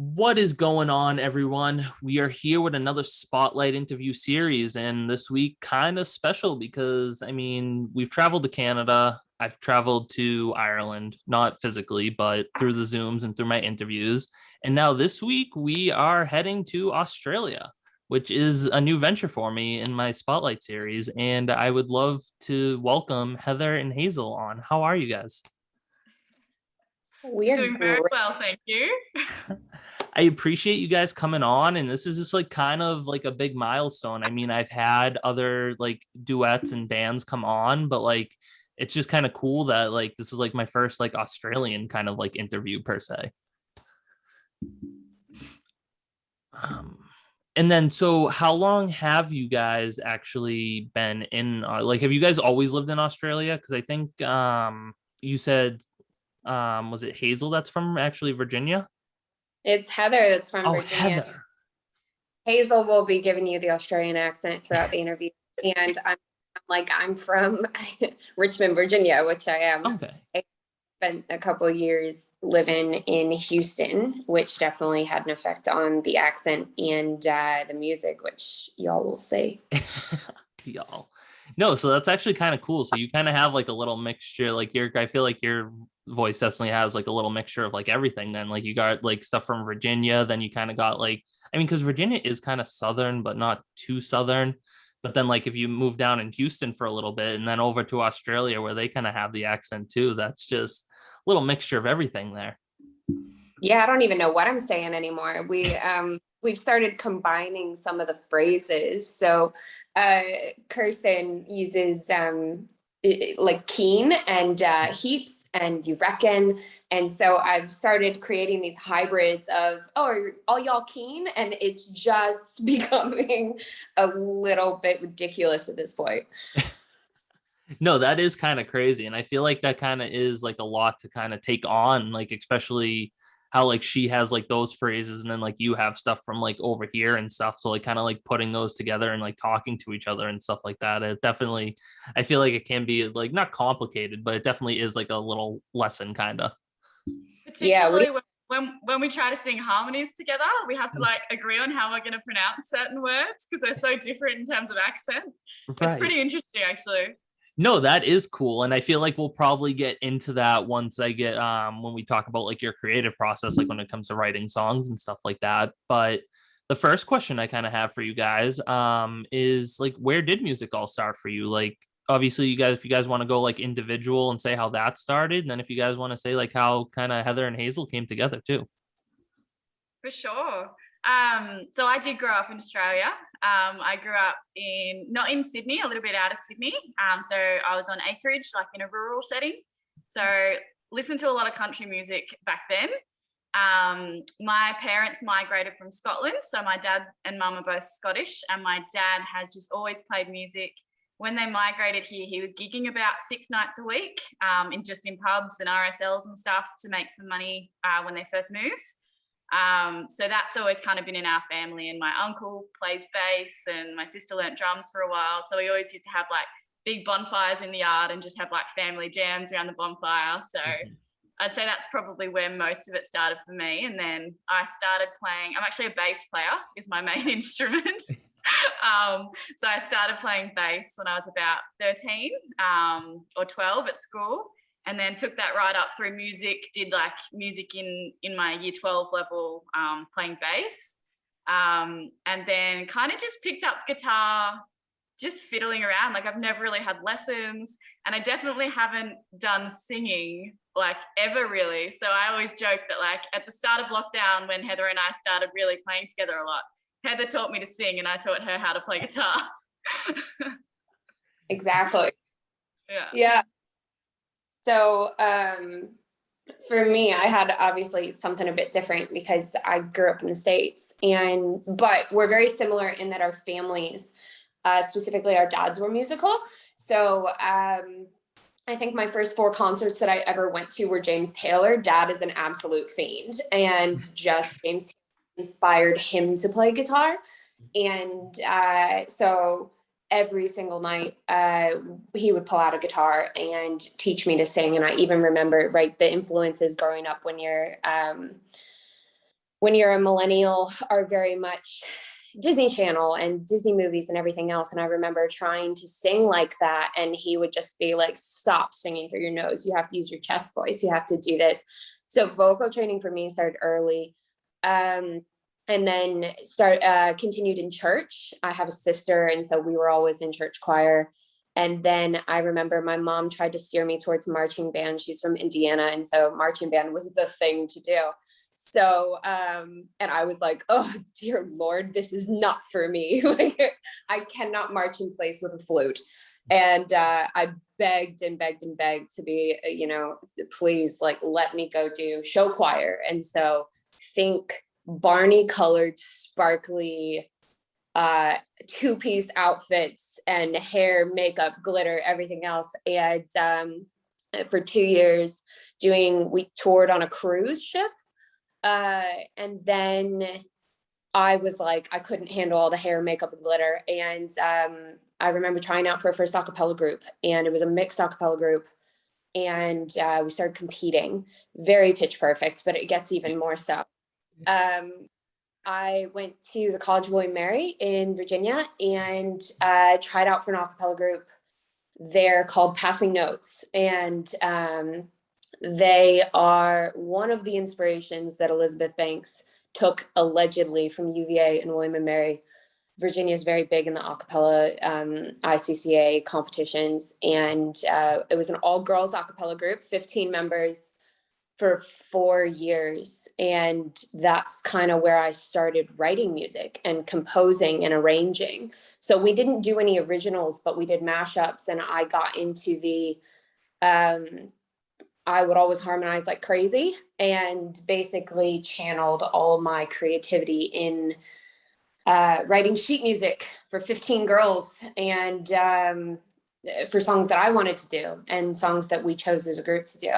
What is going on, everyone? We are here with another spotlight interview series, and this week kind of special because we've traveled to Canada. I've traveled to Ireland, not physically, but through the Zooms and through my interviews. And now this week we are heading to Australia, which is a new venture for me in my spotlight series. And I would love to welcome Heather and Hazel on. How are you guys? We're Doing very great. well, thank you. I appreciate you guys coming on, and this is just like kind of like a big milestone. I mean, I've had other like duets and bands come on, but like it's just kind of cool that like this is like my first like Australian kind of like interview per se. Um, and then so how long have you guys actually been in like have you guys always lived in Australia? Because I think you said was it Hazel that's from actually Virginia? It's Heather that's from Oh, Virginia. Heather. Hazel will be giving you the Australian accent throughout the interview. And I'm from Richmond, Virginia, which I am. Okay. I spent a couple of years living in Houston, which definitely had an effect on the accent and the music, which y'all will see. Y'all. No, so that's actually kind of cool. So you kind of have like a little mixture, like I feel like your voice definitely has like a little mixture of like everything. Then like you got like stuff from Virginia, then you kind of got like, because Virginia is kind of southern, but not too southern. But then like if you move down in Houston for a little bit and then over to Australia where they kind of have the accent too, that's just a little mixture of everything there. Yeah, I don't even know what I'm saying anymore. We've started combining some of the phrases. So Kirsten uses like keen and heaps and you reckon. And so I've started creating these hybrids of, oh, are all y'all keen? And it's just becoming a little bit ridiculous at this point. No, that is kind of crazy. And I feel like that kind of is like a lot to kind of take on, like, especially how like she has like those phrases and then like you have stuff from like over here and stuff. So like kind of like putting those together and like talking to each other and stuff like that. It definitely, I feel like it can be like not complicated, but it definitely is like a little lesson kind of. Particularly when we try to sing harmonies together, we have to like agree on how we're going to pronounce certain words because they're so different in terms of accent. Right. It's pretty interesting, actually. No, that is cool. And I feel like we'll probably get into that once I get when we talk about like your creative process, like when it comes to writing songs and stuff like that. But the first question I kind of have for you guys is like where did music all start for you? Like obviously you guys, if you guys want to go like individual and say how that started, and then if you guys want to say like how kind of Heather and Hazel came together too. For sure. So I did grow up in Australia. I grew up not in Sydney, a little bit out of Sydney. So I was on acreage, like in a rural setting. So listened to a lot of country music back then. My parents migrated from Scotland. So my dad and mum are both Scottish, and my dad has just always played music. When they migrated here, he was gigging about 6 nights a week in pubs and RSLs and stuff to make some money when they first moved. So that's always kind of been in our family, and my uncle plays bass and my sister learnt drums for a while. So we always used to have like big bonfires in the yard and just have like family jams around the bonfire. So I'd say that's probably where most of it started for me. And then I started playing, I'm actually a bass player is my main instrument. So I started playing bass when I was about 13 or 12 at school. And then took that right up through music, did like music in my year 12 level playing bass. And then kind of just picked up guitar, just fiddling around. Like I've never really had lessons, and I definitely haven't done singing like ever really. So I always joke that like at the start of lockdown when Heather and I started really playing together a lot, Heather taught me to sing and I taught her how to play guitar. Exactly. Yeah. So for me, I had obviously something a bit different because I grew up in the States, but we're very similar in that our families, specifically our dads, were musical. So I think my first 4 concerts that I ever went to were James Taylor. Dad is an absolute fiend, and just James inspired him to play guitar. And so every single night he would pull out a guitar and teach me to sing. And I even remember, right, the influences growing up when you're when you're a millennial, are very much Disney Channel and Disney movies and everything else. And I remember trying to sing like that, and he would just be like, stop singing through your nose. You have to use your chest voice. You have to do this. So vocal training for me started early. And then continued in church. I have a sister, and so we were always in church choir. And then I remember my mom tried to steer me towards marching band. She's from Indiana, and so marching band was the thing to do. So, and I was like, oh, dear Lord, this is not for me. Like, I cannot march in place with a flute. And I begged and begged and begged to be, please, like, let me go do show choir. And so think Barney colored, sparkly, two-piece outfits and hair, makeup, glitter, everything else. And for 2 years we toured on a cruise ship. And then I was like, I couldn't handle all the hair, makeup, and glitter. And I remember trying out for a first a cappella group, and it was a mixed a cappella group. And we started competing, very pitch perfect, but it gets even more so. I went to the College of William Mary in Virginia and tried out for an a cappella group there called Passing Notes. And they are one of the inspirations that Elizabeth Banks took allegedly from UVA and William and Mary. Virginia is very big in the a cappella ICCA competitions. And it was an all-girls a cappella group, 15 members for 4 years. And that's kind of where I started writing music and composing and arranging. So we didn't do any originals, but we did mashups. And I got into the I would always harmonize like crazy, and basically channeled all of my creativity in writing sheet music for 15 girls, and for songs that I wanted to do and songs that we chose as a group to do.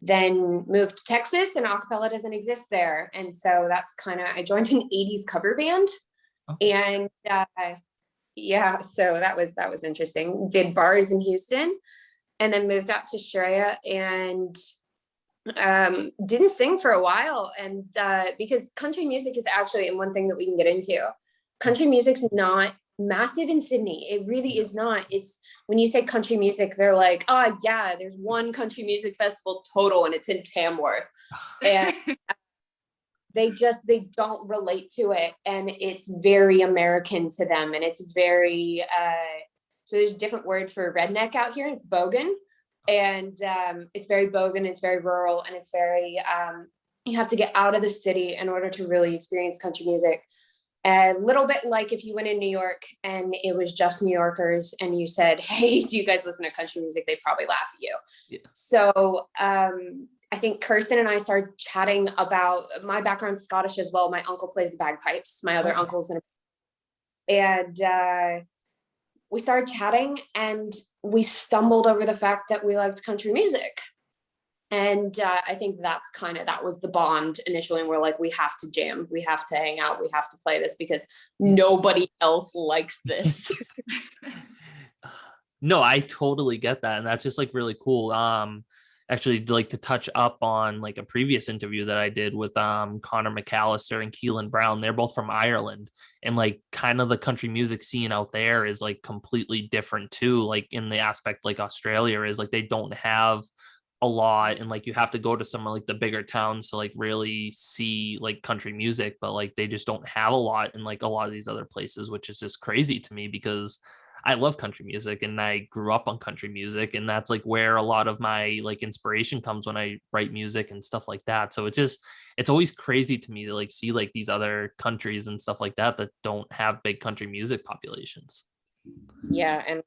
Then moved to Texas, and a cappella doesn't exist there. And so that's I joined an 80s cover band. Okay. And yeah, so that was interesting. Did bars in Houston, and then moved out to Australia, and didn't sing for a while. And because country music is actually, and one thing that we can get into, country music's not massive in Sydney. It really is not. It's, when you say country music, they're like, oh yeah, there's one country music festival total, and it's in Tamworth. And they don't relate to it. And it's very American to them. And it's very, so there's a different word for redneck out here. It's bogan. And it's very bogan, it's very rural, and it's very, you have to get out of the city in order to really experience country music. A little bit like if you went in New York and it was just New Yorkers and you said, hey, do you guys listen to country music? They'd probably laugh at you. Yeah. So I think Kirsten and I started chatting about, my background's Scottish as well. My uncle plays the bagpipes. My other uncle's in and we started chatting, and we stumbled over the fact that we liked country music. And I think that was the bond initially. And we're like, we have to jam, we have to hang out, we have to play this because nobody else likes this. No, I totally get that. And that's just like really cool. Actually, like to touch up on like a previous interview that I did with Connor McAllister and Keelan Brown. They're both from Ireland, and like kind of the country music scene out there is like completely different too. Like in the aspect like Australia is, like they don't have a lot, and like you have to go to some like the bigger towns to like really see like country music, but like they just don't have a lot in like a lot of these other places, which is just crazy to me because I love country music and I grew up on country music, and that's like where a lot of my like inspiration comes when I write music and stuff like that. So it's always crazy to me to like see like these other countries and stuff like that don't have big country music populations. Yeah. And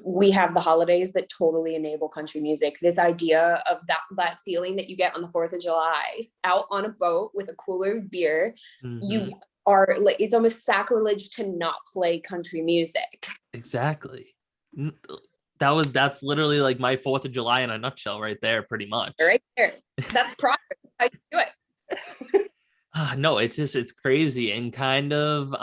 we have the holidays that totally enable country music. This idea of that feeling that you get on the 4th of July out on a boat with a cooler of beer, you are like, it's almost sacrilege to not play country music. Exactly. That's literally like my 4th of July in a nutshell right there, pretty much. Right there. That's proper. How you do it. No, it's crazy. And kind of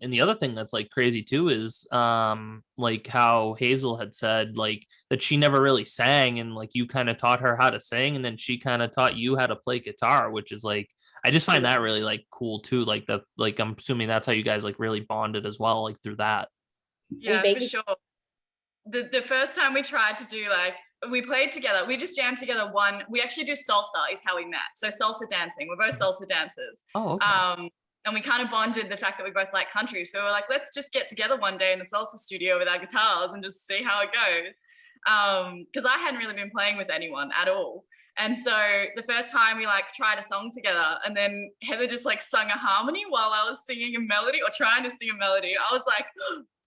and the other thing that's like crazy too is like how Hazel had said like that she never really sang, and like you kind of taught her how to sing, and then she kind of taught you how to play guitar, which is like I just find that really like cool too. Like that, like I'm assuming that's how you guys like really bonded as well, like through that. We Yeah, for basically sure. The first time we tried to do like we played together, we just jammed together we actually do salsa is how we met. So salsa dancing. We're both salsa dancers. Oh, okay. And we kind of bonded the fact that we both like country. So we're like, let's just get together one day in the salsa studio with our guitars and just see how it goes. Because I hadn't really been playing with anyone at all. And so the first time we like tried a song together, and then Heather just like sung a harmony while I was singing a melody or trying to sing a melody. I was like,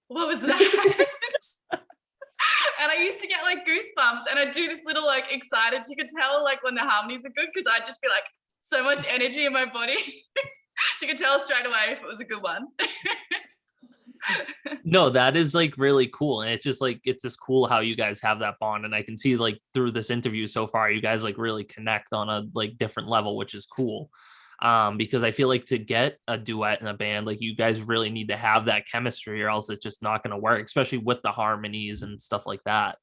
what was that? And I used to get like goosebumps, and I'd do this little like excited. You could tell like when the harmonies are good because I'd just be like so much energy in my body. She could tell straight away if it was a good one. No, that is like really cool. And it's just like it's just cool how you guys have that bond. And I can see like through this interview so far, you guys like really connect on a like different level, which is cool. Because I feel like to get a duet in a band, like you guys really need to have that chemistry, or else it's just not going to work, especially with the harmonies and stuff like that.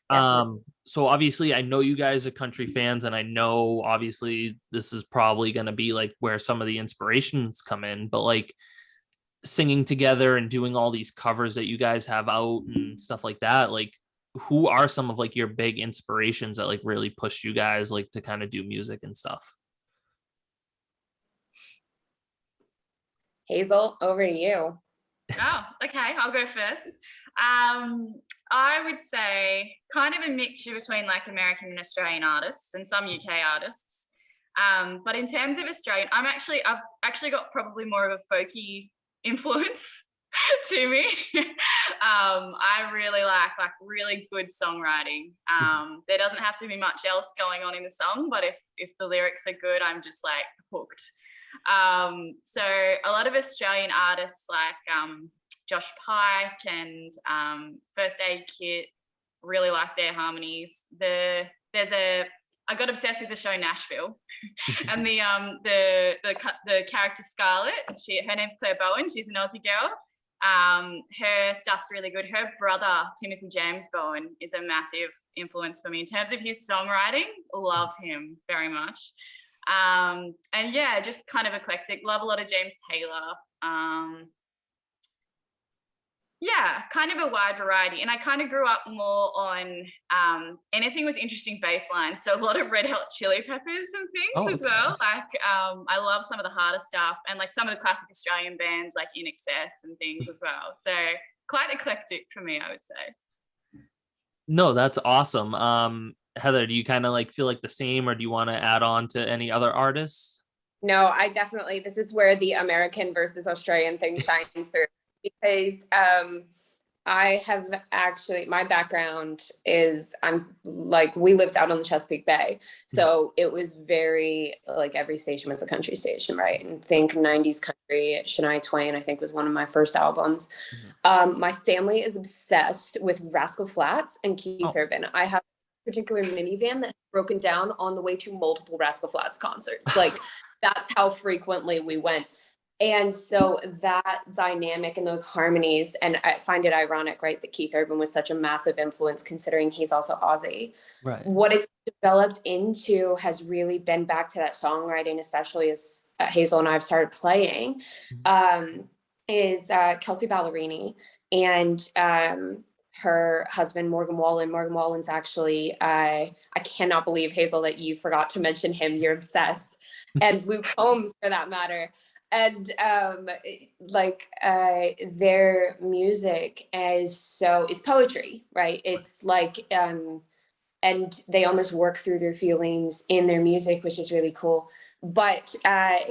Definitely. So obviously I know you guys are country fans, and I know obviously this is probably going to be like where some of the inspirations come in, but like singing together and doing all these covers that you guys have out and stuff like that, like who are some of like your big inspirations that like really pushed you guys like to kind of do music and stuff? Hazel, over to you. Oh, okay. I'll go first. I would say kind of a mixture between like American and Australian artists and some UK artists. But in terms of Australian, I've actually got probably more of a folky influence to me. I really like really good songwriting. There doesn't have to be much else going on in the song, but if the lyrics are good, I'm just like hooked. So a lot of Australian artists like Josh Pike and First Aid Kit, really like their harmonies. I got obsessed with the show Nashville, and the character Scarlett. Her name's Claire Bowen. She's an Aussie girl. Her stuff's really good. Her brother Timothy James Bowen is a massive influence for me in terms of his songwriting. Love him very much. And yeah, just kind of eclectic. Love a lot of James Taylor. Yeah, kind of a wide variety. And I kind of grew up more on anything with interesting bass lines. So a lot of Red Hot Chili Peppers and things as well. Like I love some of the harder stuff, and like some of the classic Australian bands like In Excess and things as well. So quite eclectic for me, I would say. No, that's awesome. Heather, do you kind of like feel like the same, or do you want to add on to any other artists? No, I definitely, this is where the American versus Australian thing shines through, because I have actually, my background is, I'm like, we lived out on the Chesapeake Bay. So it was very, like every station was a country station, right? And think 90s country. Shania Twain, I think, was one of my first albums. My family is obsessed with Rascal Flatts and Keith Urban. I have a particular minivan that's broken down on the way to multiple Rascal Flatts concerts. Like that's how frequently we went. And so that dynamic and those harmonies, and I find it ironic, right, that Keith Urban was such a massive influence considering he's also Aussie. Right. What it's developed into has really been back to that songwriting, especially as Hazel and I have started playing, is Kelsey Ballerini and her husband, Morgan Wallen. Morgan Wallen's actually, I cannot believe, Hazel, that you forgot to mention him. You're obsessed. And Luke Combs, for that matter. And their music is so, it's poetry, right? It's like, and they almost work through their feelings in their music, which is really cool. But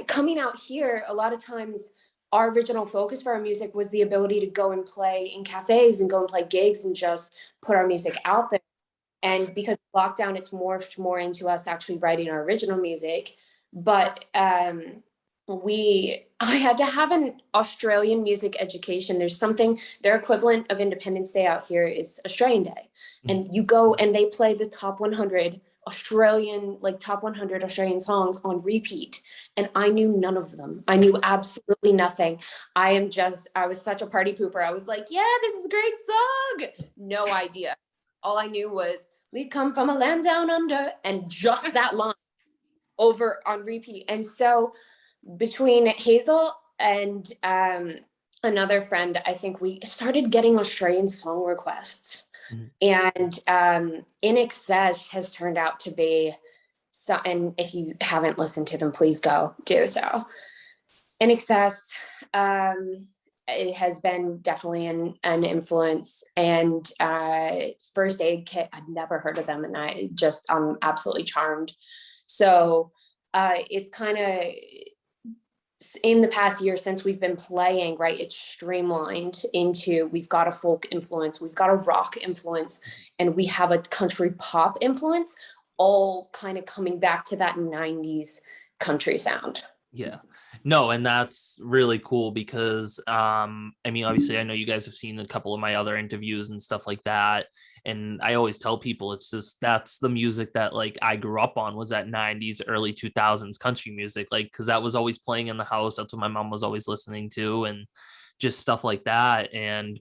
coming out here, a lot of times our original focus for our music was the ability to go and play in cafes and go and play gigs and just put our music out there. And because of lockdown, it's morphed more into us actually writing our original music. But I had to have an Australian music education. There's something, their equivalent of Independence Day out here is Australian Day. And you go and they play the top 100 Australian, like top 100 Australian songs on repeat. And I knew none of them. I knew absolutely nothing. I was such a party pooper. I was like, yeah, this is a great song. No idea. All I knew was, we come from a land down under, and just that line over on repeat. And so between Hazel and another friend, I think we started getting Australian song requests. And In Excess has turned out to be, so, and if you haven't listened to them, please go do so. In Excess, it has been definitely an influence. And First Aid Kit, I'd never heard of them, and I'm absolutely charmed. So it's kind of, in the past year since we've been playing, right, it's streamlined into, we've got a folk influence, we've got a rock influence, and we have a country pop influence, all kind of coming back to that 90s country sound. Yeah. No, and that's really cool because I mean, obviously I know you guys have seen a couple of my other interviews and stuff like that. And I always tell people it's just, that's the music that like I grew up on, was that 90s, early 2000s country music, like, because that was always playing in the house. That's what my mom was always listening to, and just stuff like that. And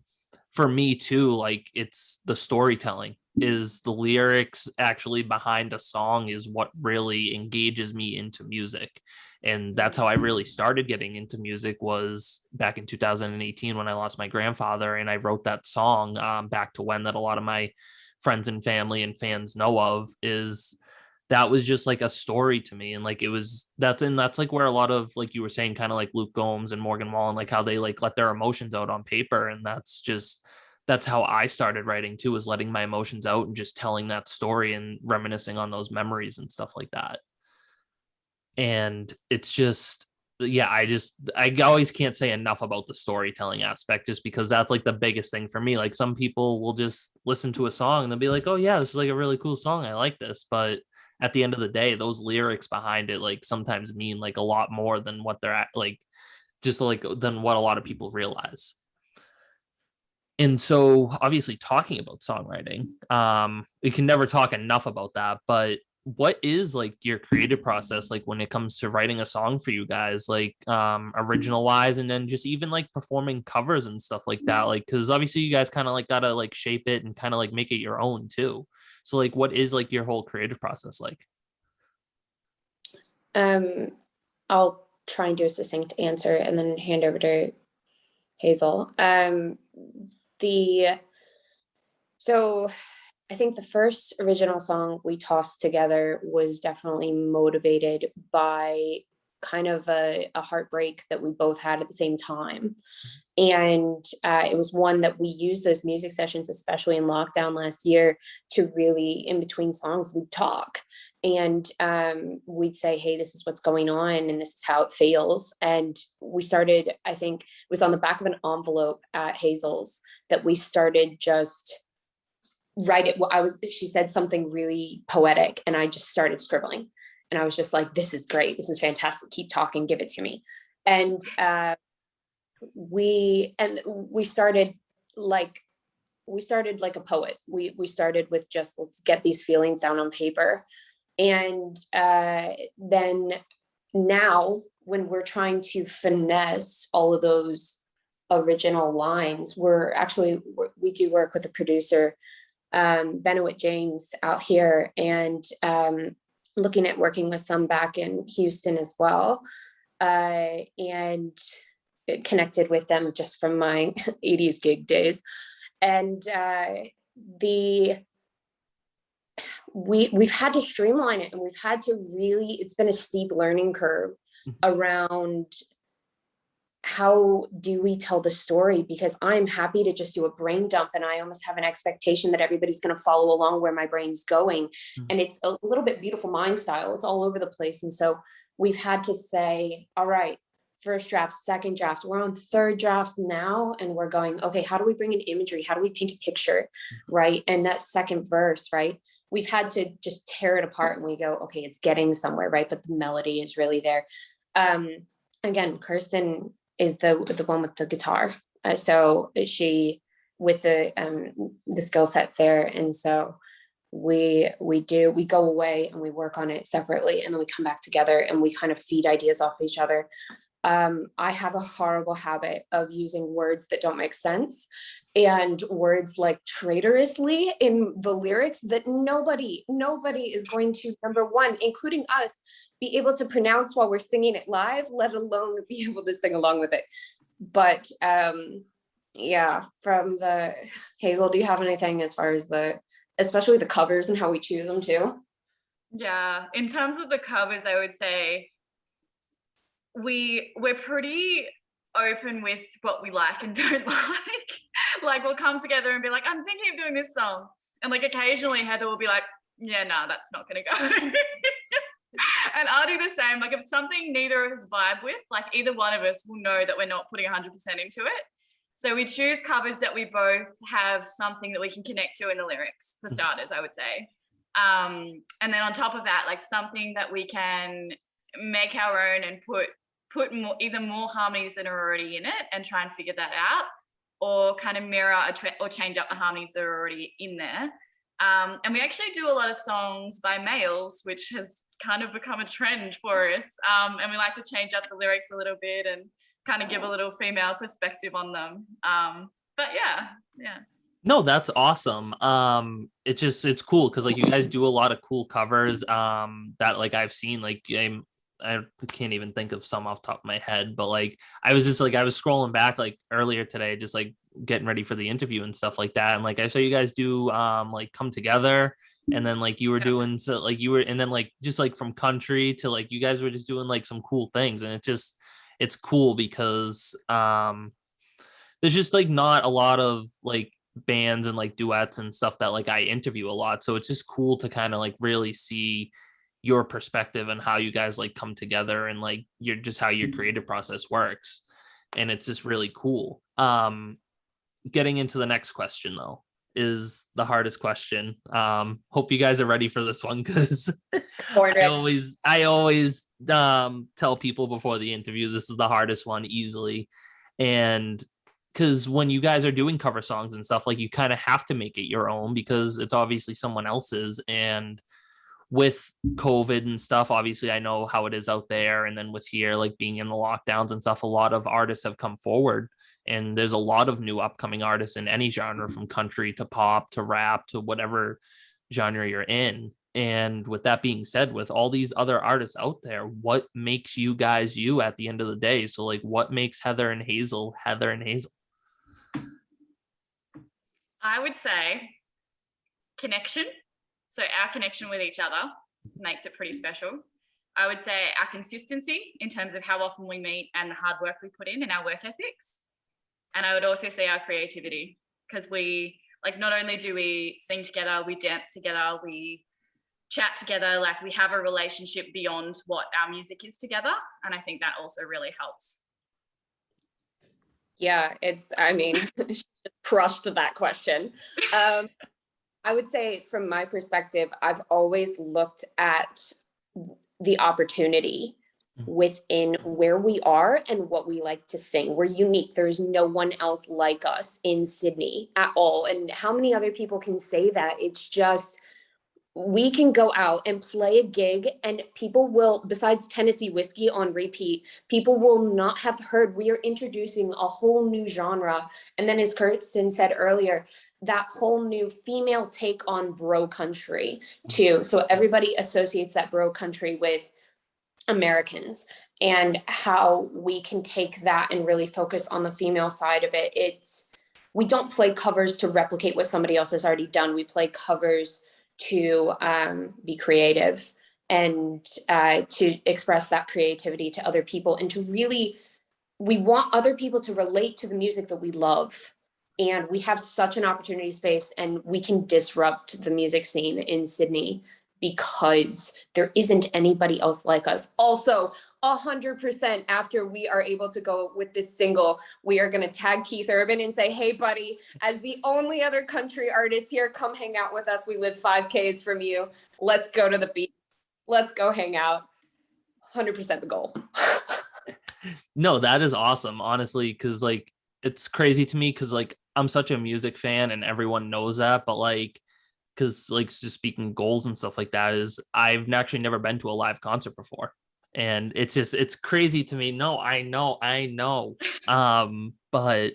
for me too, like, it's the storytelling, is the lyrics actually behind a song is what really engages me into music. And that's how I really started getting into music, was back in 2018 when I lost my grandfather, and I wrote that song, Back to When, that a lot of my friends and family and fans know of. Is that was just like a story to me. And like, that's like where a lot of, like you were saying, kind of like Luke Combs and Morgan Wallen, like how they like let their emotions out on paper. And that's how I started writing too, was letting my emotions out and just telling that story and reminiscing on those memories and stuff like that. And it's just, yeah, I always can't say enough about the storytelling aspect, just because that's like the biggest thing for me. Like, some people will just listen to a song and they'll be like, oh yeah, this is like a really cool song, I like this. But at the end of the day, those lyrics behind it like sometimes mean like a lot more than what they're at, like, just like, than what a lot of people realize. And so obviously, talking about songwriting, we can never talk enough about that. But what is like your creative process like when it comes to writing a song for you guys, like original wise, and then just even like performing covers and stuff like that? Like, because obviously you guys kind of like gotta like shape it and kind of like make it your own too. So like, what is like your whole creative process like? I'll try and do a succinct answer and then hand over to Hazel. So I think the first original song we tossed together was definitely motivated by kind of a heartbreak that we both had at the same time. And it was one that we used those music sessions, especially in lockdown last year, to really, in between songs, we'd talk. And we'd say, hey, this is what's going on, and this is how it feels. And we started, I think it was on the back of an envelope at Hazel's, that we started just write it. She said something really poetic, and I just started scribbling. And I was just like, this is great. This is fantastic. Keep talking, give it to me. And we started like a poet. We started with just, let's get these feelings down on paper. And then now when we're trying to finesse all of those original lines, we do work with a producer, Benoit James, out here, and looking at working with some back in Houston as well, and connected with them just from my 80s gig days. And we've had to streamline it, and we've had to really, it's been a steep learning curve around how do we tell the story, because I'm happy to just do a brain dump, and I almost have an expectation that everybody's going to follow along where my brain's going. And it's a little bit beautiful mind style. It's all over the place. And so we've had to say, all right, first draft, second draft, we're on third draft now, and we're going, okay, how do we bring in imagery? How do we paint a picture? Right. And that second verse, right, we've had to just tear it apart, and we go, okay, it's getting somewhere, right? But the melody is really there. Again, Kirsten is the one with the guitar. So she, with the skill set there. And so we go away and we work on it separately, and then we come back together and we kind of feed ideas off each other. I have a horrible habit of using words that don't make sense, and words like traitorously in the lyrics that nobody is going to, number one, including us, be able to pronounce while we're singing it live, let alone be able to sing along with it. But yeah, from the Hazel, do you have anything as far as especially the covers and how we choose them too? Yeah, in terms of the covers, I would say we're pretty open with what we like and don't like. Like, we'll come together and be like, I'm thinking of doing this song, and like occasionally Heather will be like, yeah, nah, that's not gonna go. And I'll do the same. Like, if something neither of us vibe with, like either one of us will know that we're not putting 100% into it. So we choose covers that we both have something that we can connect to in the lyrics, for starters, I would say. And then on top of that, like something that we can make our own and put more, either more harmonies that are already in it and try and figure that out, or kind of mirror or change up the harmonies that are already in there. And we actually do a lot of songs by males, which has kind of become a trend for us. And we like to change up the lyrics a little bit and kind of give a little female perspective on them. But yeah. No, that's awesome. It's cool because like you guys do a lot of cool covers that like I've seen. Like I can't even think of some off the top of my head, but like I was scrolling back like earlier today, just like getting ready for the interview and stuff like that, and like I saw you guys do like Come Together, and then like you were doing so like you were, and then like just like From Country to like you guys were just doing like some cool things, and it's cool because there's just like not a lot of like bands and like duets and stuff that like I interview a lot, so it's just cool to kind of like really see your perspective and how you guys like come together and like you're just how your creative process works, and it's just really cool. Getting into the next question though is the hardest question. Hope you guys are ready for this one, because I always tell people before the interview this is the hardest one easily, and because when you guys are doing cover songs and stuff, like you kind of have to make it your own because it's obviously someone else's. And with COVID and stuff, obviously I know how it is out there, and then with here like being in the lockdowns and stuff, a lot of artists have come forward, and there's a lot of new upcoming artists in any genre, from country to pop to rap to whatever genre you're in. And with that being said, with all these other artists out there, what makes you guys you at the end of the day? So like what makes Heather and Hazel? I would say connection. So our connection with each other makes it pretty special. I would say our consistency in terms of how often we meet and the hard work we put in and our work ethics. And I would also say our creativity, because we like not only do we sing together, we dance together, we chat together, like we have a relationship beyond what our music is together. And I think that also really helps. Yeah, I mean, she crushed that question. I would say from my perspective, I've always looked at the opportunity within where we are and what we like to sing. We're unique. There is no one else like us in Sydney at all. And how many other people can say that? It's just, we can go out and play a gig and people will, besides Tennessee whiskey on repeat, people will not have heard. We are introducing a whole new genre. And then as Kirsten said earlier, that whole new female take on bro country too. So everybody associates that bro country with Americans, and how we can take that and really focus on the female side of it. We don't play covers to replicate what somebody else has already done. We play covers to be creative and to express that creativity to other people, and to really, we want other people to relate to the music that we love. And we have such an opportunity space, and we can disrupt the music scene in Sydney because there isn't anybody else like us. Also, 100% after we are able to go with this single, we are going to tag Keith Urban and say, hey, buddy, as the only other country artist here, come hang out with us. We live 5Ks from you. Let's go to the beach. Let's go hang out. 100% the goal. No, that is awesome, honestly, because like it's crazy to me because like I'm such a music fan and everyone knows that, but like because like just speaking goals and stuff like that, is I've actually never been to a live concert before. And it's crazy to me. No, I know. But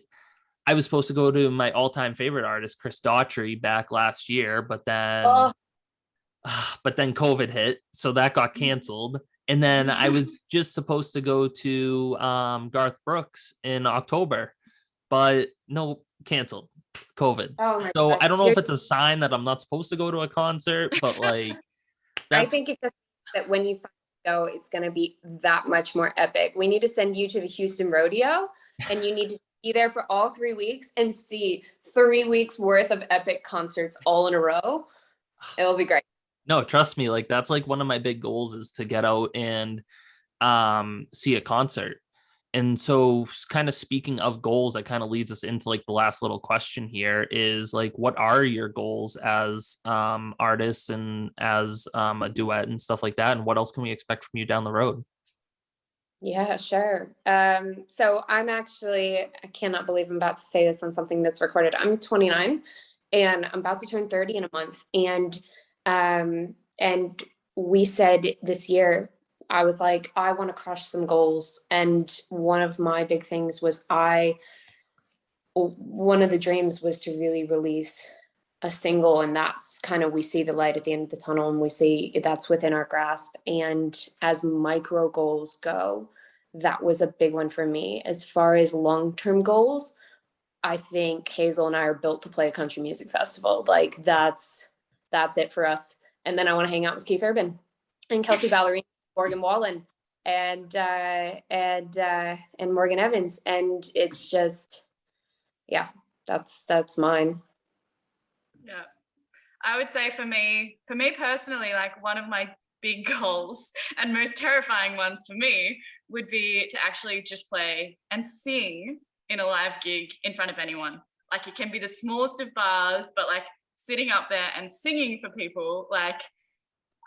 I was supposed to go to my all-time favorite artist, Chris Daughtry, back last year, Oh, but then COVID hit, so that got canceled. And then I was just supposed to go to Garth Brooks in October, but no, canceled, COVID. oh my So gosh. I don't know if it's a sign that I'm not supposed to go to a concert, but like I that's think it's just that when you finally go, it's going to be that much more epic. We need to send you to the Houston Rodeo, and you need to be there for all 3 weeks and see 3 weeks worth of epic concerts all in a row. It'll be great. no, trust me, like that's like one of my big goals is to get out and see a concert. And so kind of speaking of goals, that kind of leads us into like the last little question here is like, what are your goals as artists and as a duet and stuff like that? And what else can we expect from you down the road? Yeah, sure. So I'm actually, I cannot believe I'm about to say this on something that's recorded. I'm 29 and I'm about to turn 30 in a month. And we said this year, I was like, I want to crush some goals. And one of my big things was one of the dreams was to really release a single, and that's kind of, we see the light at the end of the tunnel and we see that's within our grasp. And as micro goals go, that was a big one for me. As far as long-term goals, I think Hazel and I are built to play a country music festival. Like that's it for us. And then I want to hang out with Keith Urban and Kelsey Ballerini, Morgan Wallen, and Morgan Evans. And it's just, yeah, that's mine. Yeah. I would say for me personally, like one of my big goals and most terrifying ones for me would be to actually just play and sing in a live gig in front of anyone. Like it can be the smallest of bars, but like sitting up there and singing for people, like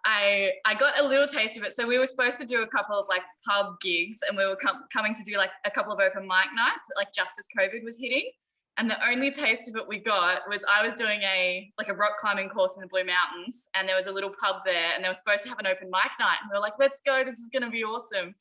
I got a little taste of it. So we were supposed to do a couple of like pub gigs, and we were coming to do like a couple of open mic nights, like just as COVID was hitting. And the only taste of it we got was I was doing a rock climbing course in the Blue Mountains, and there was a little pub there, and they were supposed to have an open mic night. And we were like, let's go, this is going to be awesome.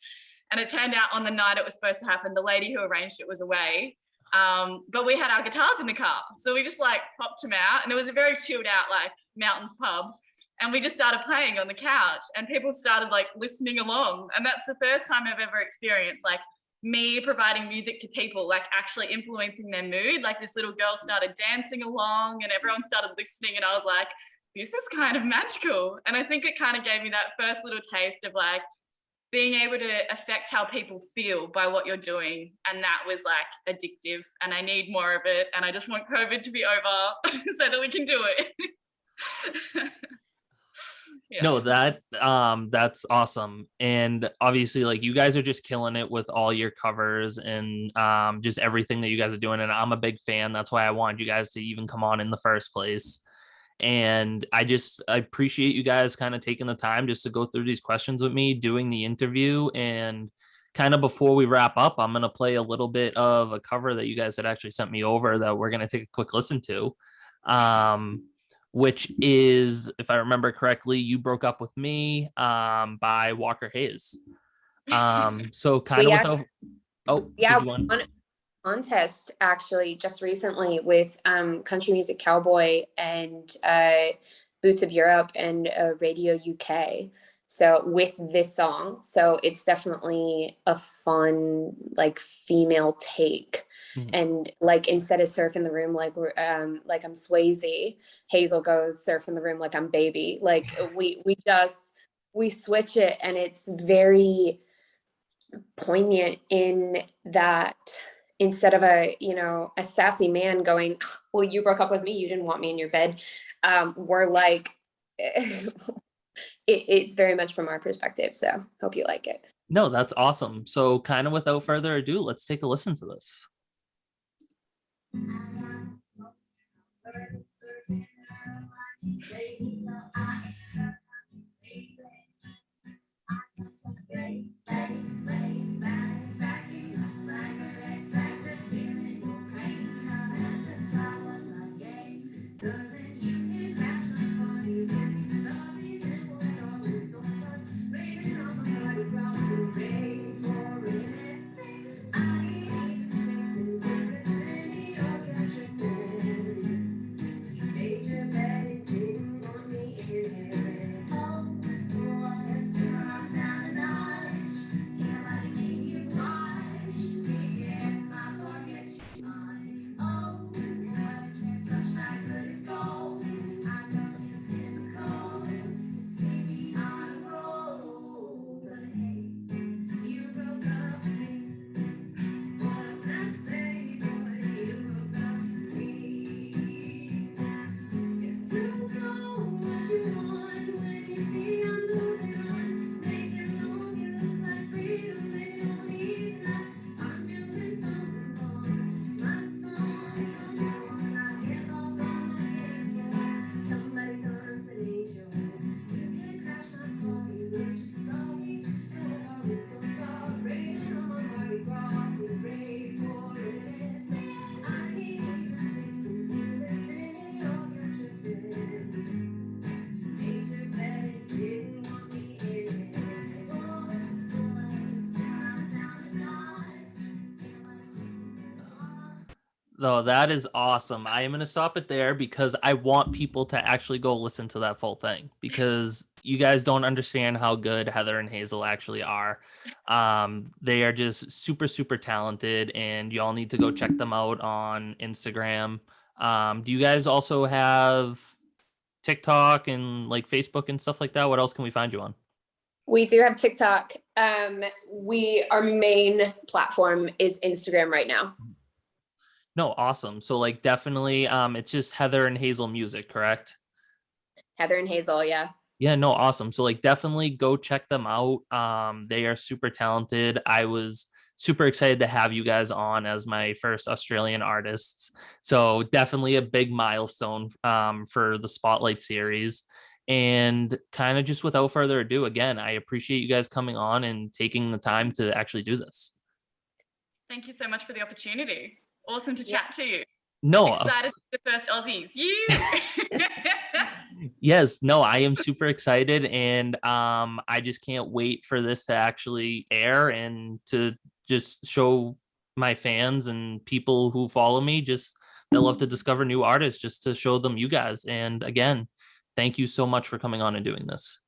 And it turned out on the night it was supposed to happen, the lady who arranged it was away. But we had our guitars in the car. So we just like popped them out, and it was a very chilled out like mountains pub. And we just started playing on the couch, and people started like listening along. And that's the first time I've ever experienced like me providing music to people, like actually influencing their mood. Like this little girl started dancing along and everyone started listening, and I was like, this is kind of magical. And I think it kind of gave me that first little taste of like being able to affect how people feel by what you're doing. And that was like addictive, and I need more of it. And I just want COVID to be over so that we can do it. Yeah. No, that's awesome. And obviously like you guys are just killing it with all your covers and just everything that you guys are doing, and I'm a big fan. That's why I wanted you guys to even come on in the first place. And I appreciate you guys kind of taking the time just to go through these questions with me, doing the interview. And kind of before we wrap up, I'm going to play a little bit of a cover that you guys had actually sent me over that we're going to take a quick listen to. Which is, if I remember correctly, You Broke Up With Me by Walker Hayes. So kind of without, yeah, did you want? won a contest actually just recently with Country Music Cowboy and Boots of Europe and Radio UK. So with this song, so it's definitely a fun like female take. Mm-hmm. And like instead of Surf in the Room like I'm Swayze, Hazel goes Surf in the Room like I'm Baby. Like we switch it, and it's very poignant in that instead of a sassy man going, well, you broke up with me, you didn't want me in your bed, we're like it's very much from our perspective. So hope you like it. No, that's awesome. So kind of without further ado, let's take a listen to this. though. That is awesome. I am going to stop it there because I want people to actually go listen to that full thing, because you guys don't understand how good Heather and Hazel actually are. They are just super, super talented, and y'all need to go check them out on Instagram. Do you guys also have TikTok and like Facebook and stuff like that? What else can we find you on? We do have TikTok. Our main platform is Instagram right now. No, awesome. So like definitely it's just Heather and Hazel Music, correct? Heather and Hazel, yeah. Yeah, no, awesome. So like definitely go check them out. They are super talented. I was super excited to have you guys on as my first Australian artists. So definitely a big milestone for the Spotlight series. And kind of just without further ado, again, I appreciate you guys coming on and taking the time to actually do this. Thank you so much for the opportunity. Awesome to chat to you. No, Excited to be the first Aussies. You. yes, no, I am super excited, and I just can't wait for this to actually air and to just show my fans and people who follow me just that love to discover new artists, just to show them you guys. And again, thank you so much for coming on and doing this.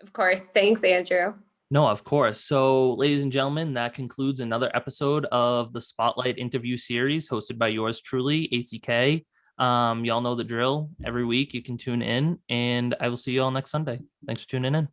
Of course. Thanks, Andrew. No, of course. So, ladies and gentlemen, that concludes another episode of the Spotlight interview series hosted by yours truly, ACK. Y'all know the drill. Every week you can tune in, and I will see you all next Sunday. Thanks for tuning in.